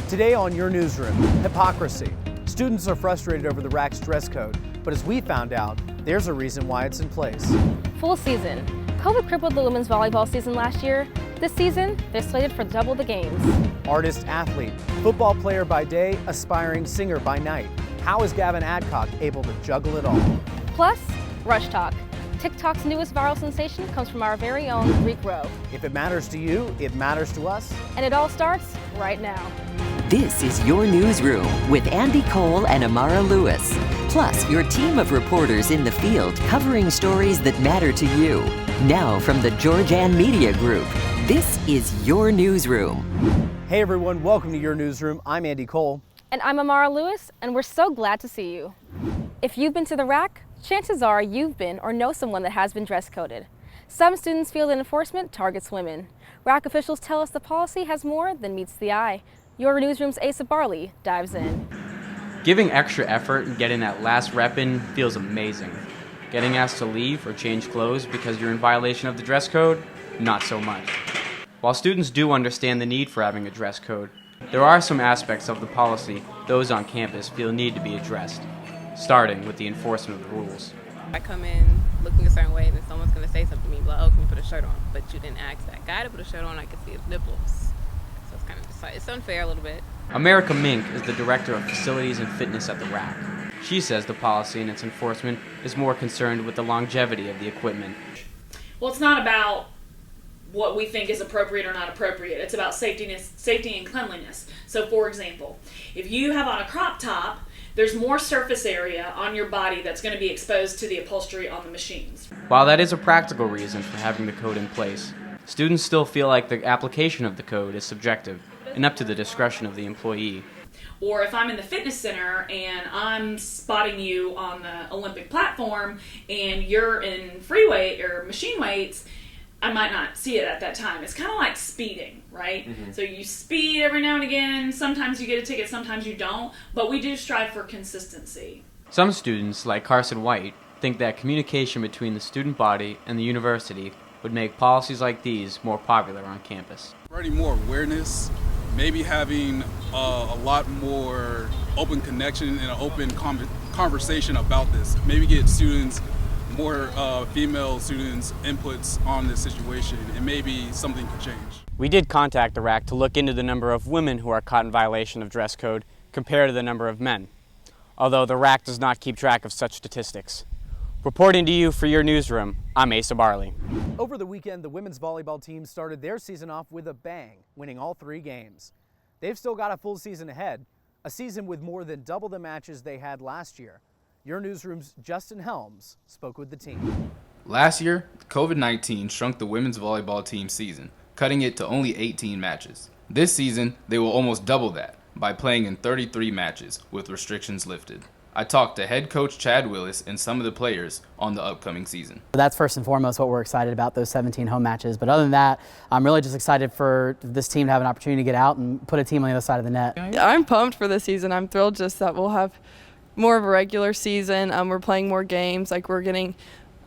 Today on your newsroom, hypocrisy. Students are frustrated over the RAC's dress code, but as we found out, there's a reason why it's in place. Full season. COVID crippled the women's volleyball season last year. This season, they're slated for double the games. Artist athlete, football player by day, aspiring singer by night. How is Gavin Adcock able to juggle it all? Plus, Rush Talk. TikTok's newest viral sensation comes from our very own Greek Row. If it matters to you, it matters to us. And it all starts right now. This is your newsroom with Andy Cole and Amara Lewis. Plus, your team of reporters in the field covering stories that matter to you. Now from the Georgian Media Group, this is your newsroom. Hey everyone, welcome to your newsroom. I'm Andy Cole. And I'm Amara Lewis, and we're so glad to see you. If you've been to the RAC, chances are you've been or know someone that has been dress coded. Some students feel that enforcement targets women. RAC officials tell us the policy has more than meets the eye. Your newsroom's Asa Barley dives in. Giving extra effort and getting that last rep in feels amazing. Getting asked to leave or change clothes because you're in violation of the dress code? Not so much. While students do understand the need for having a dress code, there are some aspects of the policy those on campus feel need to be addressed, starting with the enforcement of the rules. I come in looking a certain way, then someone's going to say something to me, like, oh, can you put a shirt on? But you didn't ask that guy to put a shirt on, I could see his nipples. So it's kind of, it's unfair a little bit. America Mink is the director of facilities and fitness at the RAC. She says the policy and its enforcement is more concerned with the longevity of the equipment. Well, it's not about what we think is appropriate or not appropriate. It's about safety and cleanliness. So, for example, if you have on a crop top, there's more surface area on your body that's going to be exposed to the upholstery on the machines. While that is a practical reason for having the code in place, students still feel like the application of the code is subjective and up to the discretion of the employee. Or if I'm in the fitness center and I'm spotting you on the Olympic platform and you're in free weight or machine weights, I might not see it at that time. It's kind of like speeding, right? Mm-hmm. So you speed every now and again. Sometimes you get a ticket, sometimes you don't. But we do strive for consistency. Some students, like Carson White, think that communication between the student body and the university would make policies like these more popular on campus. Spreading more awareness, maybe having a lot more open connection and an open conversation about this. Maybe get students, more female students' inputs on this situation, and maybe something could change. We did contact the RAC to look into the number of women who are caught in violation of dress code compared to the number of men, although the RAC does not keep track of such statistics. Reporting to you for your newsroom, I'm Asa Barley. Over the weekend, the women's volleyball team started their season off with a bang, winning all 3 games. They've still got a full season ahead, a season with more than double the matches they had last year. Your newsroom's Justin Helms spoke with the team. Last year, COVID-19 shrunk the women's volleyball team season, cutting it to only 18 matches. This season, they will almost double that by playing in 33 matches with restrictions lifted. I talked to head coach Chad Willis and some of the players on the upcoming season. That's first and foremost what we're excited about, those 17 home matches. But other than that, I'm really just excited for this team to have an opportunity to get out and put a team on the other side of the net. I'm pumped for this season. I'm thrilled just that we'll have more of a regular season. We're playing more games. Like we're getting,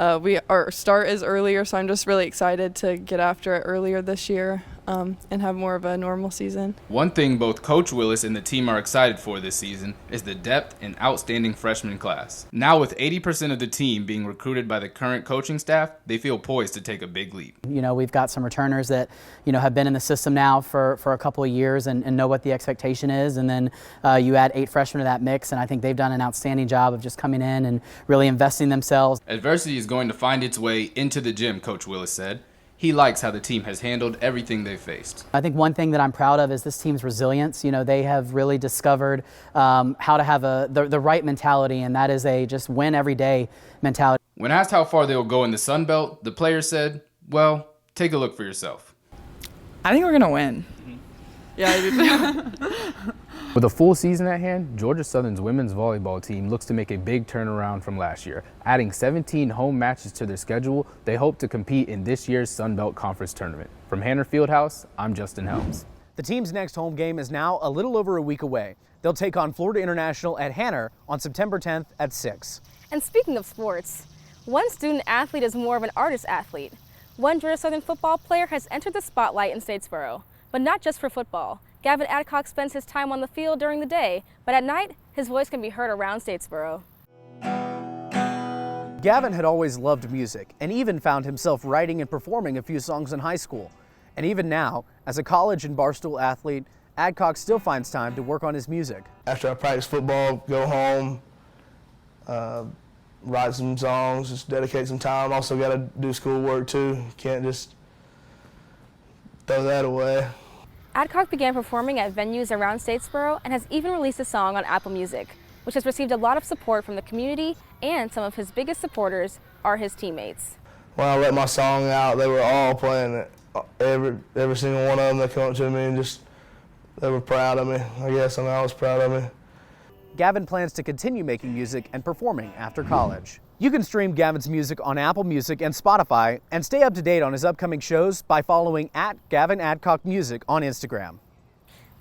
our start is earlier, so I'm just really excited to get after it earlier this year and have more of a normal season. One thing both Coach Willis and the team are excited for this season is the depth and outstanding freshman class. Now with 80% of the team being recruited by the current coaching staff, they feel poised to take a big leap. You know, we've got some returners that, have been in the system now for a couple of years and know what the expectation is. And then you add 8 freshmen to that mix, and I think they've done an outstanding job of just coming in and really investing themselves. Adversity is going to find its way into the gym, Coach Willis said. He likes how the team has handled everything they've faced. I think one thing that I'm proud of is this team's resilience. They have really discovered how to have the right mentality, and that is a just win every day mentality. When asked how far they will go in the Sun Belt, the player said, well, take a look for yourself. I think we're going to win. Yeah, I do. With a full season at hand, Georgia Southern's women's volleyball team looks to make a big turnaround from last year. Adding 17 home matches to their schedule, they hope to compete in this year's Sun Belt Conference tournament. From Hanner Fieldhouse, I'm Justin Helms. The team's next home game is now a little over a week away. They'll take on Florida International at Hanner on September 10th at 6. And speaking of sports, one student athlete is more of an artist athlete. One Georgia Southern football player has entered the spotlight in Statesboro, but not just for football. Gavin Adcock spends his time on the field during the day, but at night, his voice can be heard around Statesboro. Gavin had always loved music and even found himself writing and performing a few songs in high school. And even now, as a college and barstool athlete, Adcock still finds time to work on his music. After I practice football, go home, write some songs, just dedicate some time. Also got to do schoolwork too. Can't just throw that away. Adcock began performing at venues around Statesboro and has even released a song on Apple Music, which has received a lot of support from the community, and some of his biggest supporters are his teammates. When I let my song out, they were all playing it. Every single one of them that come up to me and just, they were proud of me. I guess, I was proud of me. Gavin plans to continue making music and performing after college. You can stream Gavin's music on Apple Music and Spotify and stay up to date on his upcoming shows by following @GavinAdcockMusic on Instagram.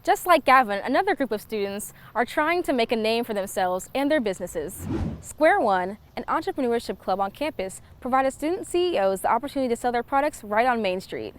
Just like Gavin, another group of students are trying to make a name for themselves and their businesses. Square One, an entrepreneurship club on campus, provided student CEOs the opportunity to sell their products right on Main Street.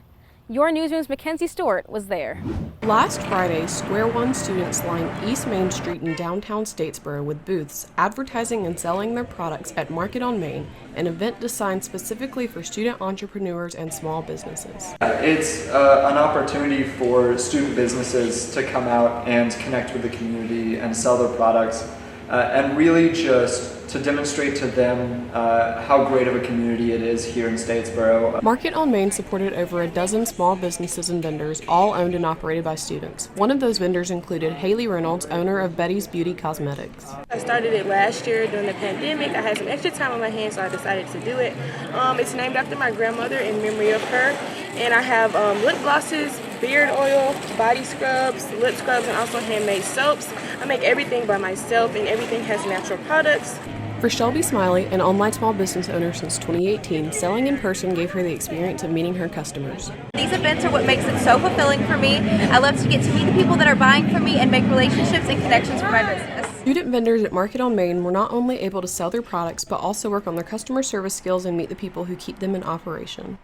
Your Newsroom's Mackenzie Stewart was there. Last Friday, Square One students lined East Main Street in downtown Statesboro with booths advertising and selling their products at Market on Main, an event designed specifically for student entrepreneurs and small businesses. It's an opportunity for student businesses to come out and connect with the community and sell their products, and really just to demonstrate to them how great of a community it is here in Statesboro. Market on Main supported over a dozen small businesses and vendors, all owned and operated by students. One of those vendors included Haley Reynolds, owner of Betty's Beauty Cosmetics. I started it last year during the pandemic. I had some extra time on my hands, so I decided to do it. It's named after my grandmother in memory of her. And I have lip glosses, beard oil, body scrubs, lip scrubs, and also handmade soaps. I make everything by myself, and everything has natural products. For Shelby Smiley, an online small business owner since 2018, selling in person gave her the experience of meeting her customers. These events are what makes it so fulfilling for me. I love to get to meet the people that are buying from me and make relationships and connections for my business. Student vendors at Market on Main were not only able to sell their products, but also work on their customer service skills and meet the people who keep them in operation.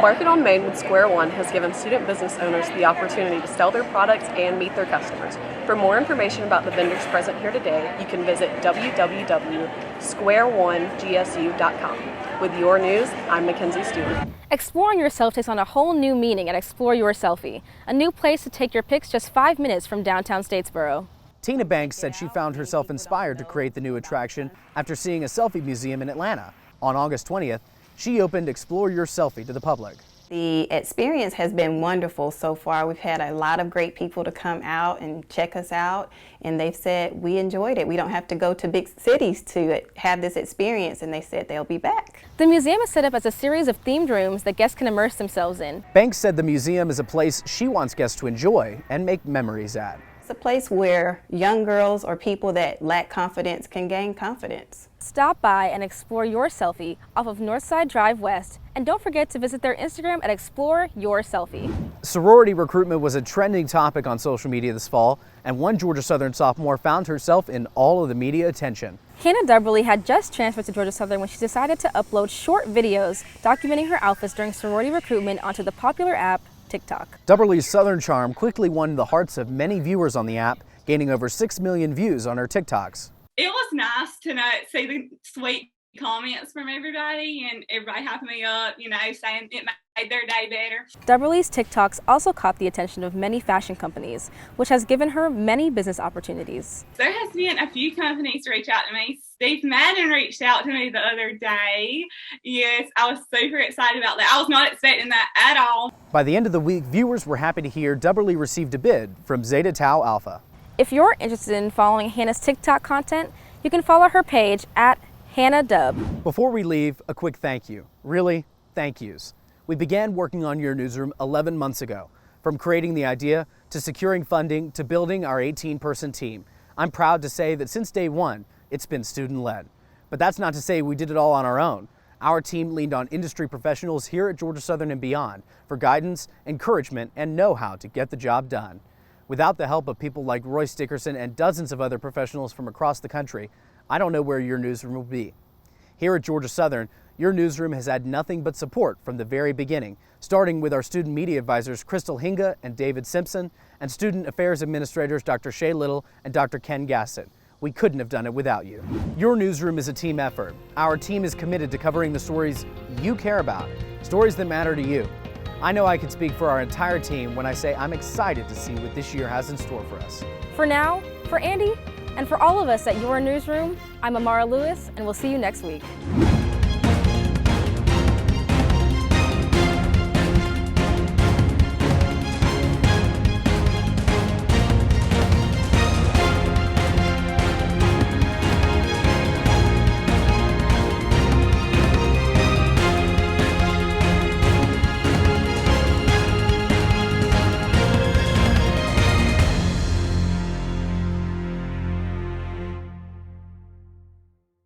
Market on Main with Square One has given student business owners the opportunity to sell their products and meet their customers. For more information about the vendors present here today, you can visit www.squareonegsu.com. With your news, I'm Mackenzie Stewart. Exploring yourself takes on a whole new meaning at Explore Your Selfie, a new place to take your pics just 5 minutes from downtown Statesboro. Tina Banks said she found herself inspired to create the new attraction after seeing a selfie museum in Atlanta. On August 20th, she opened Explore Your Selfie to the public. The experience has been wonderful so far. We've had a lot of great people to come out and check us out, and they've said we enjoyed it. We don't have to go to big cities to have this experience, and they said they'll be back. The museum is set up as a series of themed rooms that guests can immerse themselves in. Banks said the museum is a place she wants guests to enjoy and make memories at. It's a place where young girls or people that lack confidence can gain confidence. Stop by and explore your selfie off of Northside Drive West, and don't forget to visit their Instagram at Explore Your Selfie. Sorority recruitment was a trending topic on social media this fall, and one Georgia Southern sophomore found herself in all of the media attention. Hannah Dubberly had just transferred to Georgia Southern when she decided to upload short videos documenting her outfits during sorority recruitment onto the popular app TikTok. Dubberly's Southern charm quickly won the hearts of many viewers on the app, gaining over 6 million views on her TikToks. It was nice to see the sweet comments from everybody, and everybody hyping me up, saying it made their day better. Dubberly's TikToks also caught the attention of many fashion companies, which has given her many business opportunities. There has been a few companies reach out to me. Steve Madden reached out to me the other day. Yes, I was super excited about that. I was not expecting that at all. By the end of the week, viewers were happy to hear Dubberly received a bid from Zeta Tau Alpha. If you're interested in following Hannah's TikTok content, you can follow her page at Hannah Dub. Before we leave, a quick thank you. Really, thank yous. We began working on Your Newsroom 11 months ago. From creating the idea, to securing funding, to building our 18-person team. I'm proud to say that since day one, it's been student-led. But that's not to say we did it all on our own. Our team leaned on industry professionals here at Georgia Southern and beyond for guidance, encouragement, and know-how to get the job done. Without the help of people like Royce Dickerson and dozens of other professionals from across the country, I don't know where Your Newsroom will be. Here at Georgia Southern, Your newsroom has had nothing but support from the very beginning, starting with our student media advisors Crystal Hinga and David Simpson, and student affairs administrators Dr. Shay Little and Dr. Ken Gassett. We couldn't have done it without you. Your newsroom is a team effort. Our team is committed to covering the stories you care about, stories that matter to you. I know I can speak for our entire team when I say I'm excited to see what this year has in store for us. For now, for Andy, and for all of us at Your Newsroom, I'm Amara Lewis, and we'll see you next week.